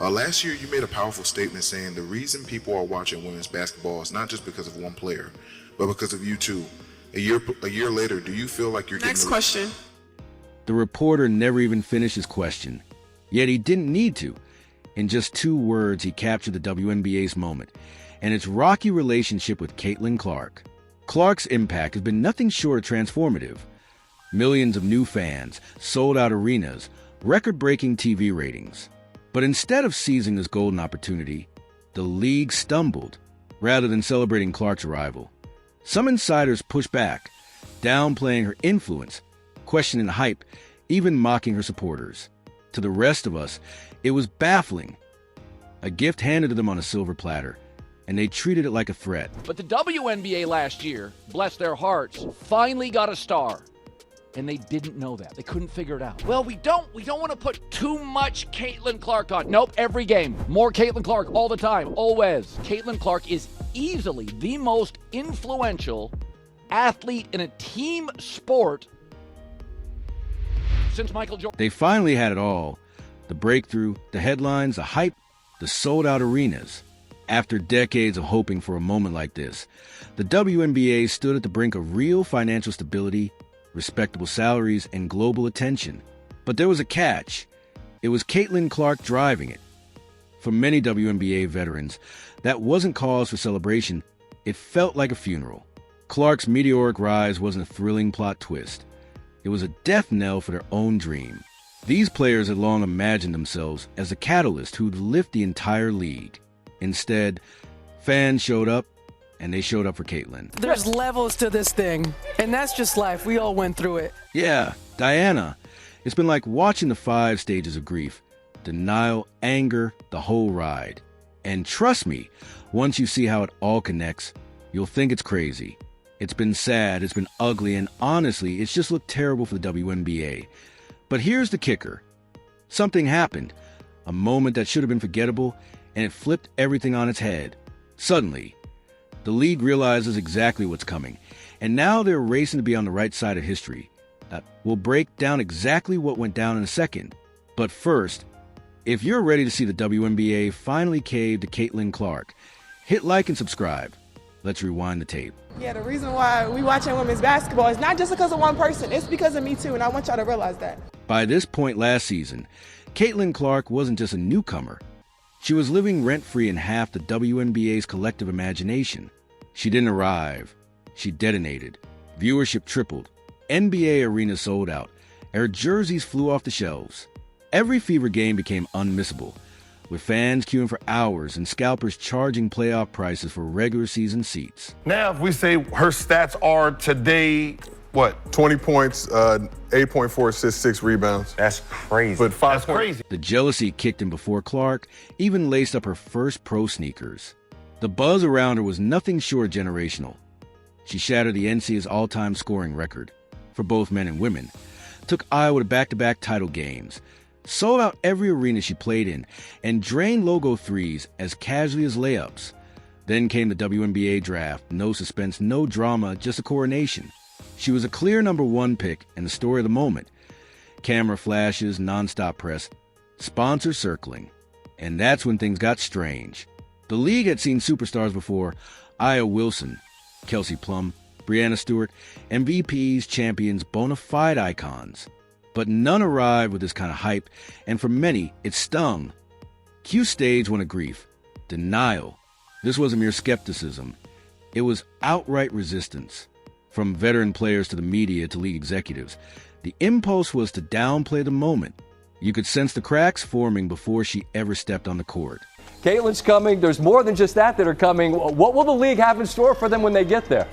Last year, you made a powerful statement saying the reason people are watching women's basketball is not just because of one player, but because of you too. A year later, do you feel like you're Next question. The reporter never even finished his question, yet he didn't need to. In just 2 words, he captured the WNBA's moment and its rocky relationship with Caitlin Clark. Clark's impact has been nothing short of transformative. Millions of new fans, sold-out arenas, record-breaking TV ratings. But instead of seizing this golden opportunity, the league stumbled, rather than celebrating Clark's arrival. Some insiders pushed back, downplaying her influence, questioning the hype, even mocking her supporters. To the rest of us, it was baffling. A gift handed to them on a silver platter, and they treated it like a threat. But the WNBA last year, bless their hearts, finally got a star. And they didn't know that. They couldn't figure it out. Well, we don't want to put too much Caitlin Clark on. Nope, every game. More Caitlin Clark all the time, always. Caitlin Clark is easily the most influential athlete in a team sport since Michael Jordan. They finally had it all. The breakthrough, the headlines, the hype, the sold-out arenas. After decades of hoping for a moment like this, the WNBA stood at the brink of real financial stability, respectable salaries, and global attention. But there was a catch. It was Caitlin Clark driving it. For many WNBA veterans, that wasn't cause for celebration. It felt like a funeral. Clark's meteoric rise wasn't a thrilling plot twist. It was a death knell for their own dream. These players had long imagined themselves as the catalyst who'd lift the entire league. Instead, fans showed up, and they showed up for Caitlin. There's levels to this thing, and that's just life. We all went through it. Yeah, Diana. It's been like watching the 5 stages of grief. Denial, anger, the whole ride. And trust me, once you see how it all connects, you'll think it's crazy. It's been sad, it's been ugly, and honestly, it's just looked terrible for the WNBA. But here's the kicker. Something happened. A moment that should have been forgettable, and it flipped everything on its head. Suddenly, the league realizes exactly what's coming, and now they're racing to be on the right side of history. We'll break down exactly what went down in a second. But first, if you're ready to see the WNBA finally cave to Caitlin Clark, hit like and subscribe. Let's rewind the tape. Yeah, the reason why we watching women's basketball is not just because of one person. It's because of me too, and I want y'all to realize that. By this point last season, Caitlin Clark wasn't just a newcomer. She was living rent-free in half the WNBA's collective imagination. She didn't arrive. She detonated. Viewership tripled. NBA arenas sold out. Her jerseys flew off the shelves. Every Fever game became unmissable, with fans queuing for hours and scalpers charging playoff prices for regular season seats. Now, if we say her stats are today, what? 20 points, 8.4 assists, 6 rebounds. That's crazy. But 5 That's crazy. The jealousy kicked in before Clark even laced up her first pro sneakers. The buzz around her was nothing short of generational. She shattered the NCAA's all-time scoring record for both men and women, took Iowa to back-to-back title games, sold out every arena she played in, and drained logo threes as casually as layups. Then came the WNBA draft. No suspense, no drama, just a coronation. She was a clear number 1 pick and the story of the moment. Camera flashes, nonstop press, sponsors circling. And that's when things got strange. The league had seen superstars before: Aya Wilson, Kelsey Plum, Breanna Stewart, MVPs, champions, bona fide icons. But none arrived with this kind of hype, and for many, it stung. Cue stage one of grief, denial. This wasn't mere skepticism. It was outright resistance. From veteran players to the media to league executives, the impulse was to downplay the moment. You could sense the cracks forming before she ever stepped on the court. Caitlin's coming. There's more than just that are coming. What will the league have in store for them when they get there?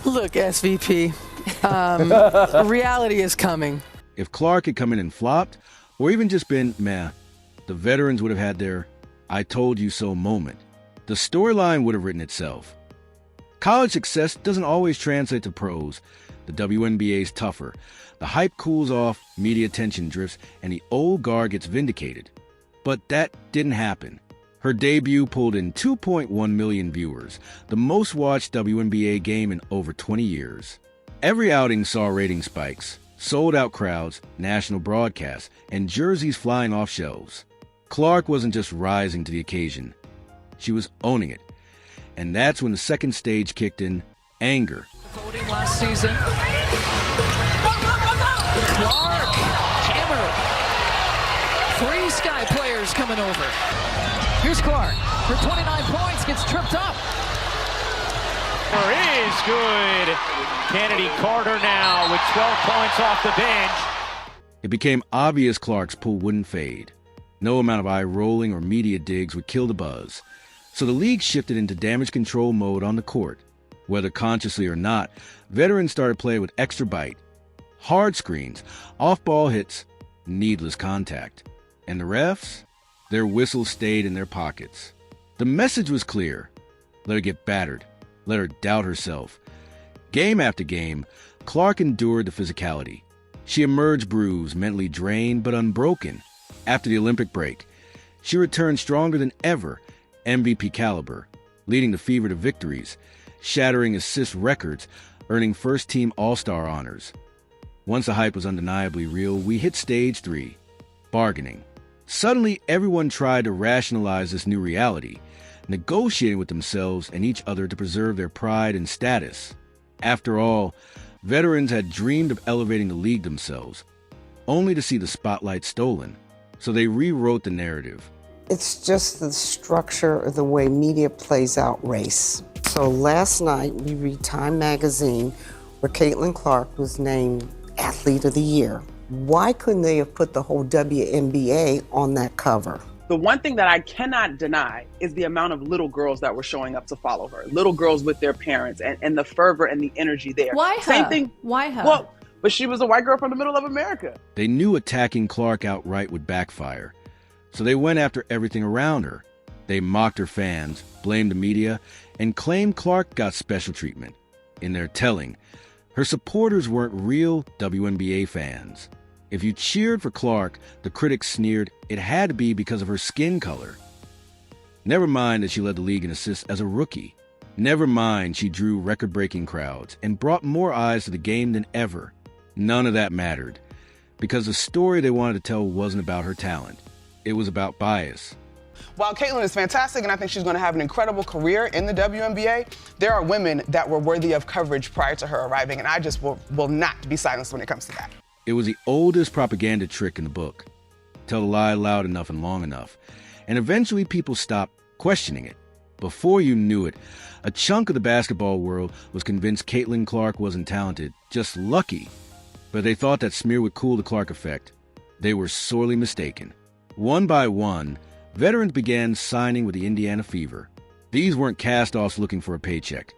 Look, SVP, reality is coming. If Clark had come in and flopped, or even just been meh, the veterans would have had their "I told you so" moment. The storyline would have written itself. College success doesn't always translate to pros. The WNBA's tougher. The hype cools off, media attention drifts, and the old guard gets vindicated. But that didn't happen. Her debut pulled in 2.1 million viewers, the most watched WNBA game in over 20 years. Every outing saw rating spikes, sold-out crowds, national broadcasts, and jerseys flying off shelves. Clark wasn't just rising to the occasion. She was owning it. And that's when the second stage kicked in, anger. Voting last season. Clark, hammer. 3 Sky players coming over. Here's Clark. Her 29 points gets tripped up. Is good. Kennedy Carter now with 12 points off the bench. It became obvious Clark's pull wouldn't fade. No amount of eye-rolling or media digs would kill the buzz. So the league shifted into damage control mode on the court. Whether consciously or not, veterans started playing with extra bite. Hard screens, off-ball hits, needless contact. And the refs? Their whistles stayed in their pockets. The message was clear. Let her get battered. Let her doubt herself. Game after game, Clark endured the physicality. She emerged bruised, mentally drained, but unbroken. After the Olympic break, she returned stronger than ever, MVP caliber, leading the Fever to victories, shattering assist records, earning first-team All-Star honors. Once the hype was undeniably real, we hit stage 3, bargaining. Suddenly, everyone tried to rationalize this new reality, negotiating with themselves and each other to preserve their pride and status. After all, veterans had dreamed of elevating the league themselves, only to see the spotlight stolen. So they rewrote the narrative. It's just the structure of the way media plays out race. So last night we read Time magazine where Caitlin Clark was named Athlete of the Year. Why couldn't they have put the whole WNBA on that cover? The one thing that I cannot deny is the amount of little girls that were showing up to follow her. Little girls with their parents and the fervor and the energy there. Why her? Same thing. Why her? Well, but she was a white girl from the middle of America. They knew attacking Clark outright would backfire, so they went after everything around her. They mocked her fans, blamed the media, and claimed Clark got special treatment. In their telling, her supporters weren't real WNBA fans. If you cheered for Clark, the critics sneered it had to be because of her skin color. Never mind that she led the league in assists as a rookie. Never mind she drew record-breaking crowds and brought more eyes to the game than ever. None of that mattered, because the story they wanted to tell wasn't about her talent. It was about bias. While Caitlin is fantastic and I think she's going to have an incredible career in the WNBA, there are women that were worthy of coverage prior to her arriving, and I just will not be silenced when it comes to that. It was the oldest propaganda trick in the book. Tell the lie loud enough and long enough, and eventually people stopped questioning it. Before you knew it, a chunk of the basketball world was convinced Caitlin Clark wasn't talented, just lucky. But they thought that smear would cool the Clark effect. They were sorely mistaken. One by one, veterans began signing with the Indiana Fever. These weren't cast-offs looking for a paycheck.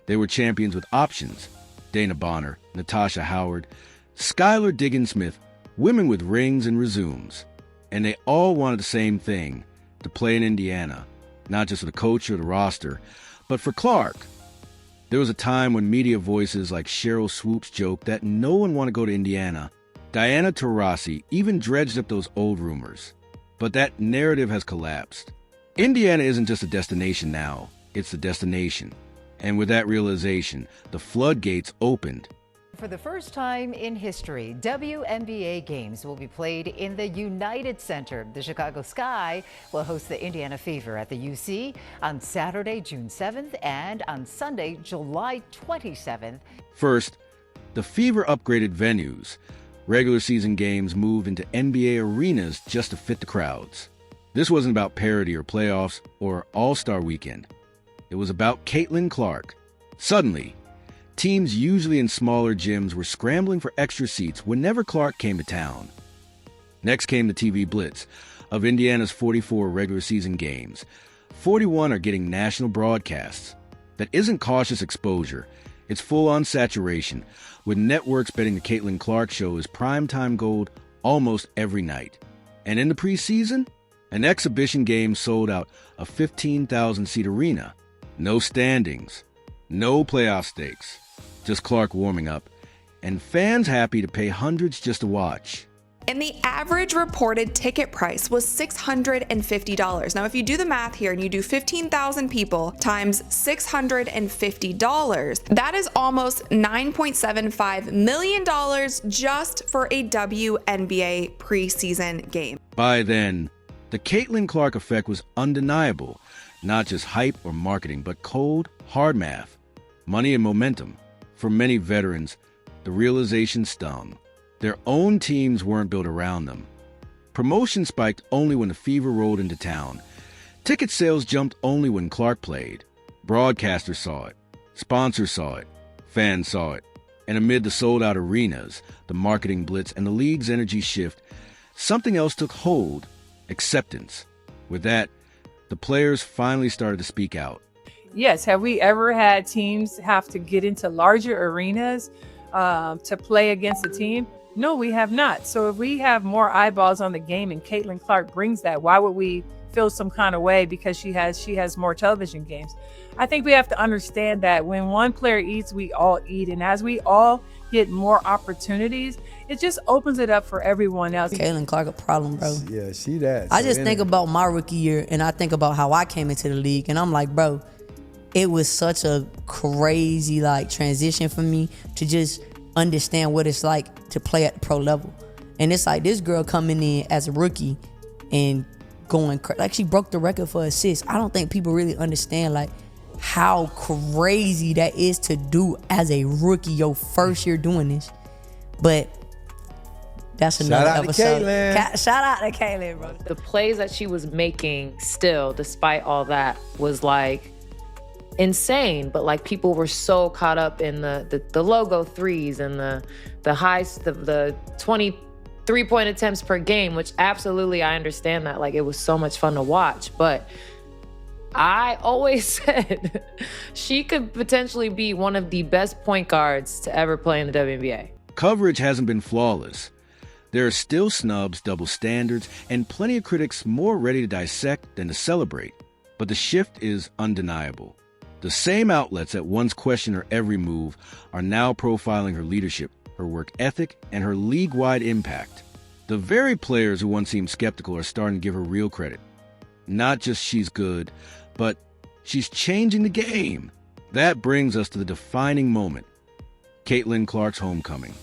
They were champions with options. Dana Bonner, Natasha Howard, Skylar Diggins-Smith, women with rings and resumes. And they all wanted the same thing, to play in Indiana, not just for the coach or the roster, but for Clark. There was a time when media voices like Cheryl Swoops joked that no one wanted to go to Indiana. Diana Taurasi even dredged up those old rumors. But that narrative has collapsed. Indiana isn't just a destination now, it's the destination. And with that realization, the floodgates opened. For the first time in history, WNBA games will be played in the United Center. The Chicago Sky will host the Indiana Fever at the UC on Saturday, June 7th, and on Sunday, July 27th. First, the Fever upgraded venues. Regular season games moved into NBA arenas just to fit the crowds. This wasn't about parity or playoffs or All-Star Weekend. It was about Caitlin Clark. Suddenly, teams usually in smaller gyms were scrambling for extra seats whenever Clark came to town. Next came the TV blitz. Of Indiana's 44 regular season games, 41 are getting national broadcasts. That isn't cautious exposure. It's full-on saturation, with networks betting the Caitlin Clark show is primetime gold almost every night. And in the preseason, an exhibition game sold out a 15,000-seat arena. No standings, no playoff stakes. Just Clark warming up, and fans happy to pay hundreds just to watch. And the average reported ticket price was $650. Now, if you do the math here and you do 15,000 people times $650, that is almost $9.75 million just for a WNBA preseason game. By then, The Caitlin Clark effect was undeniable, not just hype or marketing, but cold, hard math, money and momentum. For many veterans, the realization stung. Their own teams weren't built around them. Promotion spiked only when the Fever rolled into town. Ticket sales jumped only when Clark played. Broadcasters saw it. Sponsors saw it. Fans saw it. And amid the sold-out arenas, the marketing blitz, and the league's energy shift, something else took hold: acceptance. With that, the players finally started to speak out. Yes, have we ever had teams have to get into larger arenas to play against a team? No, we have not. So if we have more eyeballs on the game and Caitlin Clark brings that, why would we feel some kind of way because she has more television games? I think we have to understand that when one player eats, we all eat. And as we all get more opportunities, it just opens it up for everyone else. Caitlin Clark a problem, bro. Yeah, she that. I just think about my rookie year, and I think about how I came into the league, and I'm like, bro, it was such a crazy transition for me to just understand what it's like to play at the pro level. And it's like this girl coming in as a rookie and going she broke the record for assists. I don't think people really understand how crazy that is to do as a rookie, your first year doing this. But that's another episode. Shout out to Caitlin, bro. The plays that she was making still, despite all that, was insane. But people were so caught up in the logo threes and the highs, the 23-point attempts per game, which absolutely I understand that. It was so much fun to watch. But I always said she could potentially be one of the best point guards to ever play in the WNBA. Coverage hasn't been flawless. There are still snubs, double standards, and plenty of critics more ready to dissect than to celebrate. But the shift is undeniable. The same outlets that once questioned her every move are now profiling her leadership, her work ethic, and her league-wide impact. The very players who once seemed skeptical are starting to give her real credit. Not just she's good, but she's changing the game. That brings us to the defining moment: Caitlin Clark's homecoming.